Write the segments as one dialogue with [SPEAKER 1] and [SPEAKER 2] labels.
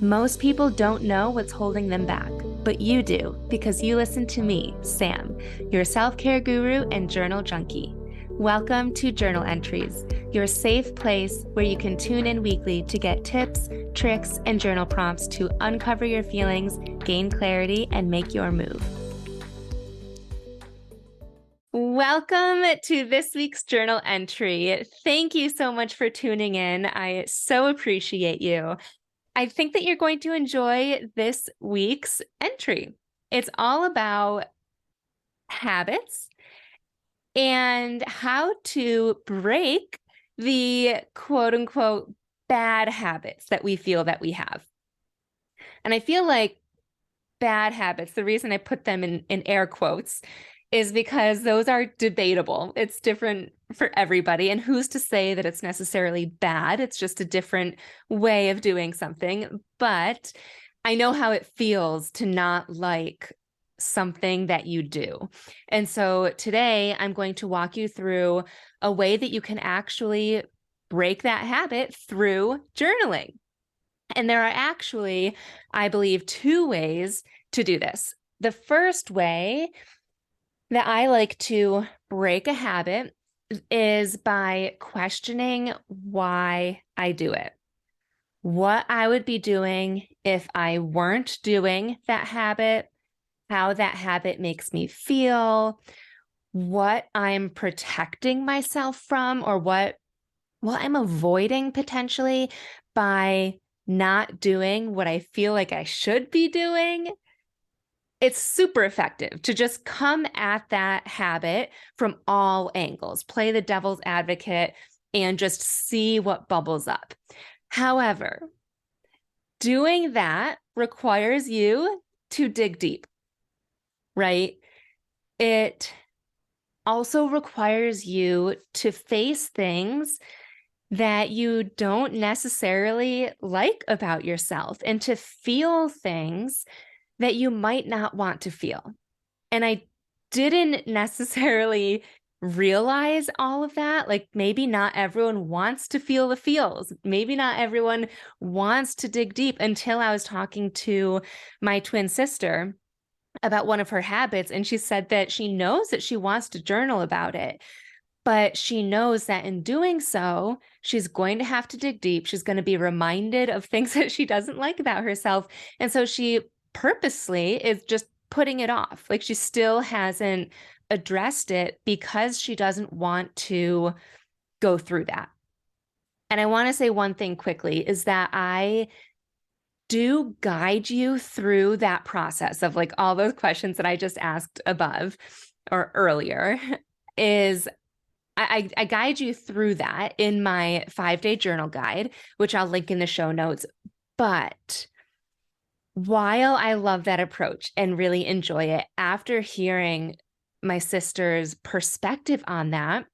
[SPEAKER 1] Most people don't know what's holding them back, but you do because you listen to me, Sam, your self-care guru and journal junkie. Welcome to Journal Entries, your safe place where you can tune in weekly to get tips, tricks, and journal prompts to uncover your feelings, gain clarity, and make your move. Welcome to this week's journal entry. Thank you so much for tuning in. I so appreciate you. I think that you're going to enjoy this week's entry. It's all about habits and how to break the quote unquote bad habits that we feel that we have. And I feel like bad habits, the reason I put them in air quotes is because those are debatable. It's different for everybody. And who's to say that it's necessarily bad? It's just a different way of doing something. But I know how it feels to not like something that you do. And so today I'm going to walk you through a way that you can actually break that habit through journaling. And there are actually, I believe, two ways to do this. The first way that I like to break a habit is by questioning why I do it. What I would be doing if I weren't doing that habit, how that habit makes me feel, what I'm protecting myself from, or what I'm avoiding potentially by not doing what I feel like I should be doing. It's super effective to just come at that habit from all angles, play the devil's advocate, and just see what bubbles up. However, doing that requires you to dig deep, right? It also requires you to face things that you don't necessarily like about yourself and to feel things that you might not want to feel. And I didn't necessarily realize all of that. Like maybe not everyone wants to feel the feels. Maybe not everyone wants to dig deep until I was talking to my twin sister about one of her habits. And she said that she knows that she wants to journal about it, but she knows that in doing so, she's going to have to dig deep. She's going to be reminded of things that she doesn't like about herself. And so she purposely is just putting it off. Like she still hasn't addressed it because she doesn't want to go through that. And I want to say one thing quickly is that I do guide you through that process of like all those questions that I just asked above or earlier is I guide you through that in my 5-day journal guide, which I'll link in the show notes. But while I love that approach and really enjoy it, after hearing my sister's perspective on that,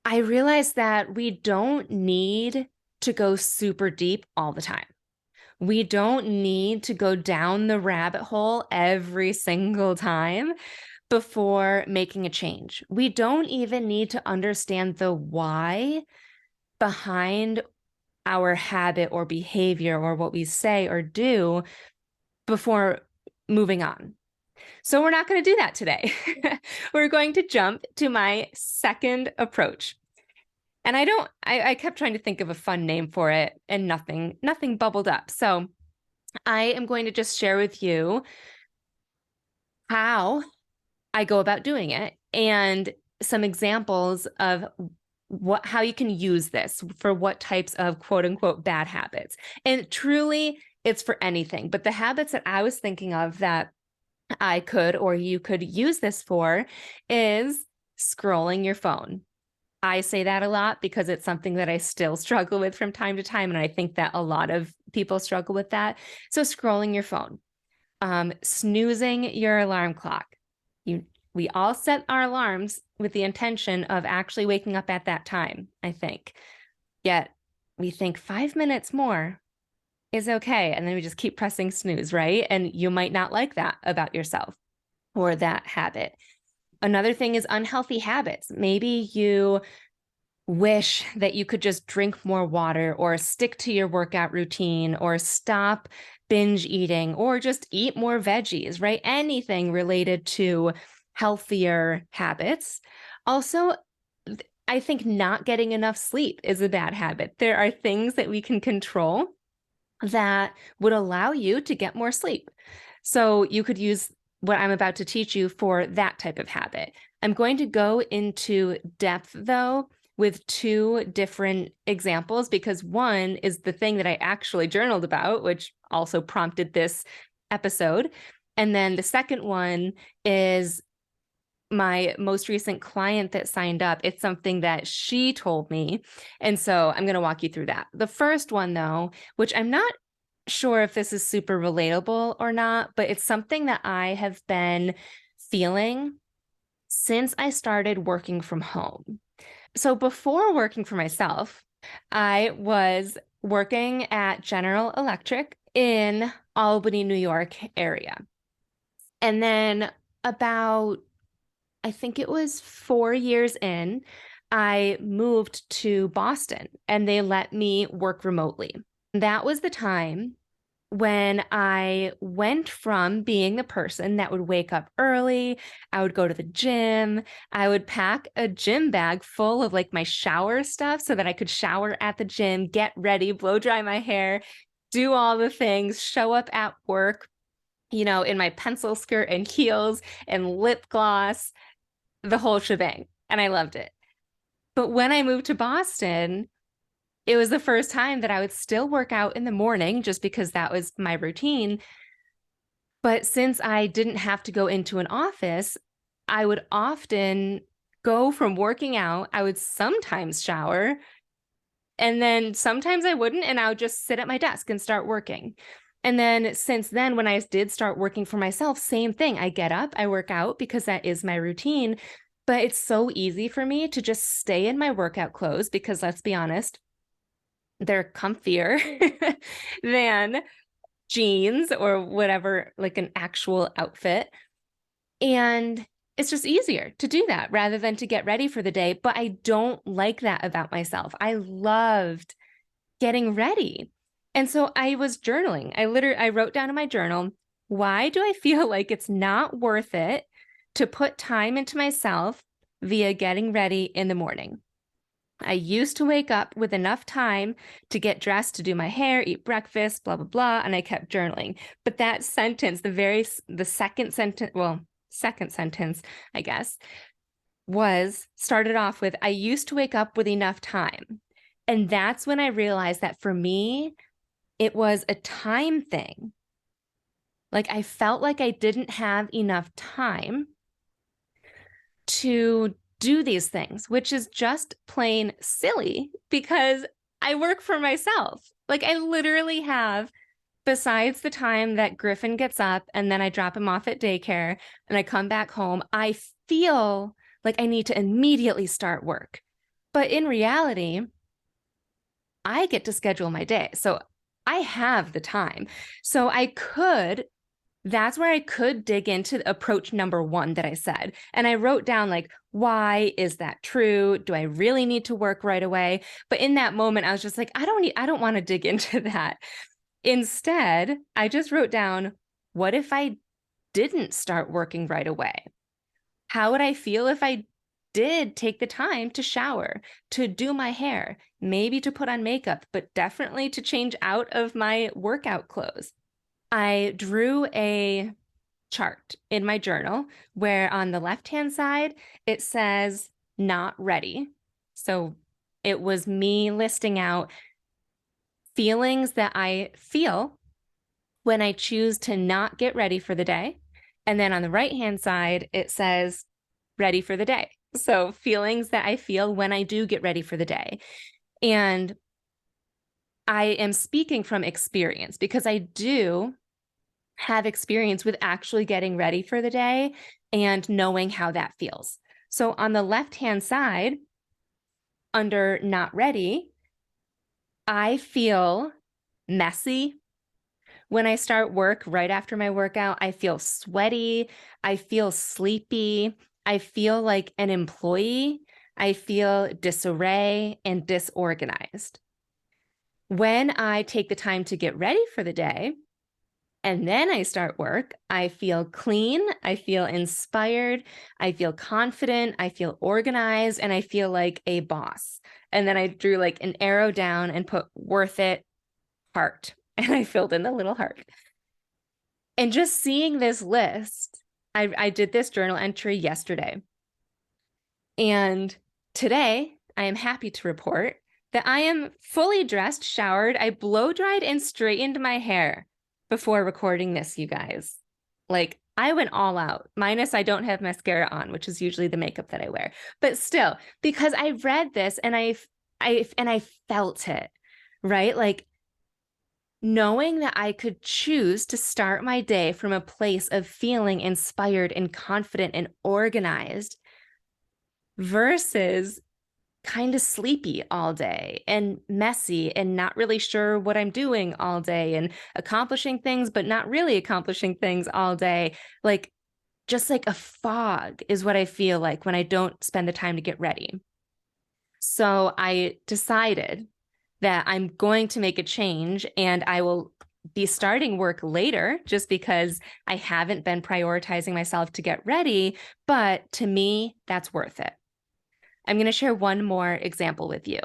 [SPEAKER 1] I realized that we don't need to go super deep all the time. We don't need to go down the rabbit hole every single time before making a change. We don't even need to understand the why behind our habit or behavior or what we say or do before moving on. So we're not going to do that today. We're going to jump to my second approach. And I kept trying to think of a fun name for it and nothing bubbled up. So I am going to just share with you how I go about doing it and some examples of how you can use this for what types of quote unquote bad habits. And truly it's for anything, but the habits that I was thinking of that I could, or you could use this for is scrolling your phone. I say that a lot because it's something that I still struggle with from time to time. And I think that a lot of people struggle with that. So scrolling your phone, snoozing your alarm clock. We all set our alarms with the intention of actually waking up at that time, I think. Yet we think 5 minutes more is okay. And then we just keep pressing snooze, right? And you might not like that about yourself or that habit. Another thing is unhealthy habits. Maybe you wish that you could just drink more water or stick to your workout routine or stop binge eating or just eat more veggies, right? Anything related to healthier habits. Also, I think not getting enough sleep is a bad habit. There are things that we can control that would allow you to get more sleep. So you could use what I'm about to teach you for that type of habit. I'm going to go into depth, though, with two different examples, because one is the thing that I actually journaled about, which also prompted this episode. And then the second one is my most recent client that signed up. It's something that she told me. And so I'm going to walk you through that. The first one, though, which I'm not sure if this is super relatable or not, but it's something that I have been feeling since I started working from home. So before working for myself, I was working at General Electric in Albany, New York area. And then about, I think it was 4 years in, I moved to Boston and they let me work remotely. That was the time when I went from being the person that would wake up early, I would go to the gym, I would pack a gym bag full of like my shower stuff so that I could shower at the gym, get ready, blow dry my hair, do all the things, show up at work, in my pencil skirt and heels and lip gloss, the whole shebang. And I loved it. But when I moved to Boston, it was the first time that I would still work out in the morning just because that was my routine. But since I didn't have to go into an office, I would often go from working out. I would sometimes shower, and then sometimes I wouldn't, and I would just sit at my desk and start working. And then since then, when I did start working for myself, same thing. I get up, I work out because that is my routine. But it's so easy for me to just stay in my workout clothes because let's be honest, they're comfier than jeans or whatever, like an actual outfit. And it's just easier to do that rather than to get ready for the day. But I don't like that about myself. I loved getting ready. And so I was journaling. I wrote down in my journal, why do I feel like it's not worth it to put time into myself via getting ready in the morning? I used to wake up with enough time to get dressed, to do my hair, eat breakfast, blah, blah, blah. And I kept journaling. But that sentence, the second sentence, I guess, started off with, I used to wake up with enough time. And that's when I realized that for me, it was a time thing. Like I felt like I didn't have enough time to do these things, which is just plain silly because I work for myself. Like I literally have, besides the time that Griffin gets up and then I drop him off at daycare and I come back home, I feel like I need to immediately start work. But in reality, I get to schedule my day. So I have the time. So that's where I could dig into approach number one that I said. And I wrote down like, why is that true? Do I really need to work right away? But in that moment, I was just like, I don't want to dig into that. Instead, I just wrote down, what if I didn't start working right away? How would I feel if I did take the time to shower, to do my hair, maybe to put on makeup, but definitely to change out of my workout clothes? I drew a chart in my journal where on the left-hand side, it says not ready. So it was me listing out feelings that I feel when I choose to not get ready for the day. And then on the right-hand side, it says ready for the day. So feelings that I feel when I do get ready for the day. And I am speaking from experience because I do have experience with actually getting ready for the day and knowing how that feels. So on the left-hand side, under not ready, I feel messy. When I start work right after my workout, I feel sweaty. I feel sleepy. I feel like an employee. I feel disarray and disorganized. When I take the time to get ready for the day, and then I start work, I feel clean, I feel inspired, I feel confident, I feel organized, and I feel like a boss. And then I drew like an arrow down and put worth it, heart. And I filled in the little heart. And just seeing this list, I did this journal entry yesterday. And today, I am happy to report that I am fully dressed, showered, I blow dried and straightened my hair before recording this, you guys. Like, I went all out, minus I don't have mascara on, which is usually the makeup that I wear. But still, because I read this and I felt it, right? Like, knowing that I could choose to start my day from a place of feeling inspired and confident and organized versus kind of sleepy all day and messy and not really sure what I'm doing all day and accomplishing things, but not really accomplishing things all day. Like, just like a fog is what I feel like when I don't spend the time to get ready. So I decided that I'm going to make a change and I will be starting work later just because I haven't been prioritizing myself to get ready. But to me, that's worth it. I'm going to share one more example with you.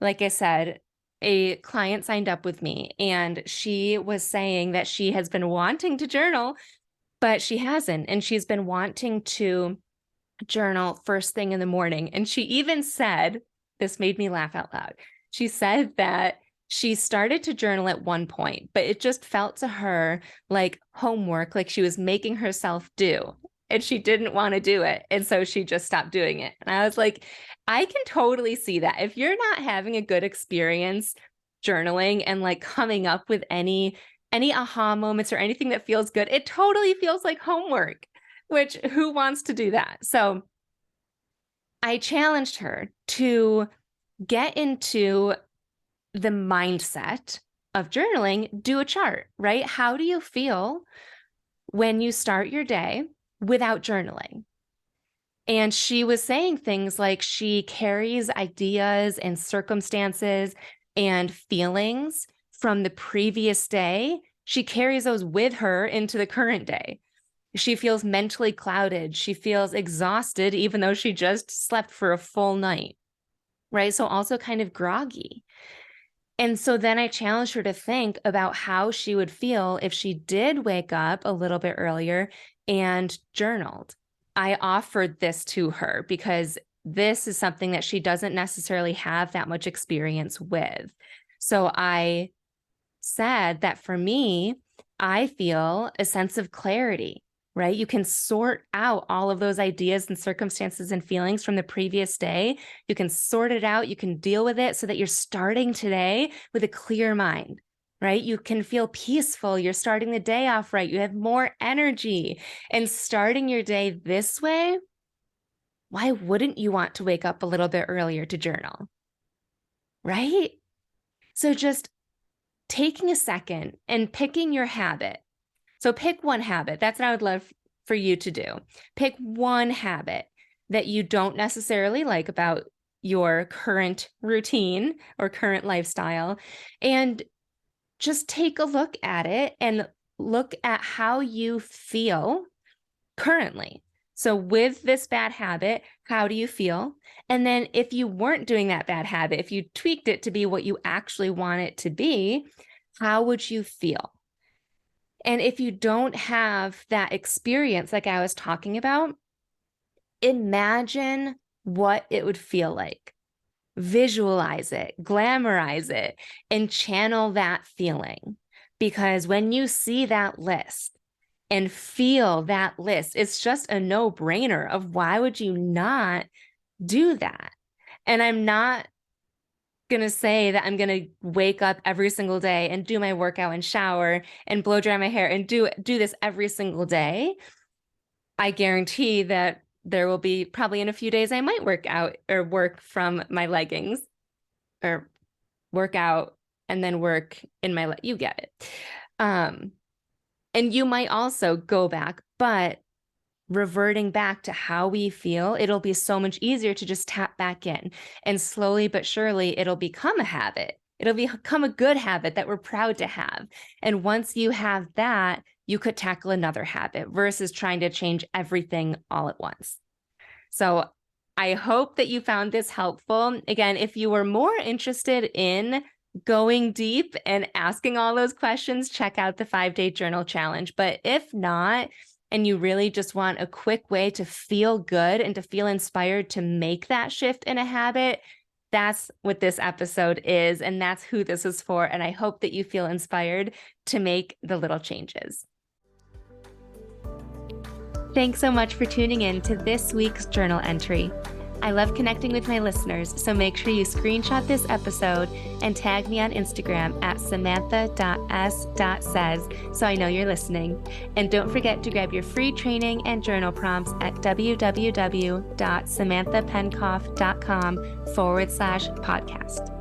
[SPEAKER 1] Like I said, a client signed up with me and she was saying that she has been wanting to journal, but she hasn't. And she's been wanting to journal first thing in the morning. And she even said, this made me laugh out loud. She said that she started to journal at one point, but it just felt to her like homework, like she was making herself do. And she didn't want to do it. And so she just stopped doing it. And I was like, I can totally see that. If you're not having a good experience journaling and like coming up with any aha moments or anything that feels good, it totally feels like homework, which who wants to do that? So I challenged her to get into the mindset of journaling, do a chart, right? How do you feel when you start your day without journaling? And she was saying things like she carries ideas and circumstances and feelings from the previous day. She carries those with her into the current day. She feels mentally clouded. She feels exhausted, even though she just slept for a full night, right? So also kind of groggy. And so then I challenged her to think about how she would feel if she did wake up a little bit earlier and journaled. I offered this to her because this is something that she doesn't necessarily have that much experience with. So I said that for me, I feel a sense of clarity, right? You can sort out all of those ideas and circumstances and feelings from the previous day. You can sort it out. You can deal with it so that you're starting today with a clear mind, right? You can feel peaceful. You're starting the day off right. You have more energy. And starting your day this way, why wouldn't you want to wake up a little bit earlier to journal, right? So just taking a second and picking your habit. So pick one habit. That's what I would love for you to do. Pick one habit that you don't necessarily like about your current routine or current lifestyle, and just take a look at it and look at how you feel currently. So with this bad habit, how do you feel? And then if you weren't doing that bad habit, if you tweaked it to be what you actually want it to be, how would you feel? And if you don't have that experience, like I was talking about, imagine what it would feel like. Visualize it, glamorize it, and channel that feeling. Because when you see that list and feel that list, it's just a no-brainer of why would you not do that? And I'm not going to say that I'm going to wake up every single day and do my workout and shower and blow dry my hair and do this every single day. I guarantee that there will be probably in a few days I might work out or work from my leggings or work out and then work in my you get it. And you might also go back, but reverting back to how we feel, it'll be so much easier to just tap back in. And slowly but surely, it'll become a habit. It'll become a good habit that we're proud to have. And once you have that, you could tackle another habit versus trying to change everything all at once. So I hope that you found this helpful. Again, if you were more interested in going deep and asking all those questions, check out the 5-Day Journal Challenge. But if not, and you really just want a quick way to feel good and to feel inspired to make that shift in a habit, that's what this episode is, and that's who this is for. And I hope that you feel inspired to make the little changes. Thanks so much for tuning in to this week's journal entry. I love connecting with my listeners, so make sure you screenshot this episode and tag me on Instagram at samantha.s.says so I know you're listening. And don't forget to grab your free training and journal prompts at www.samanthapenkoff.com/podcast.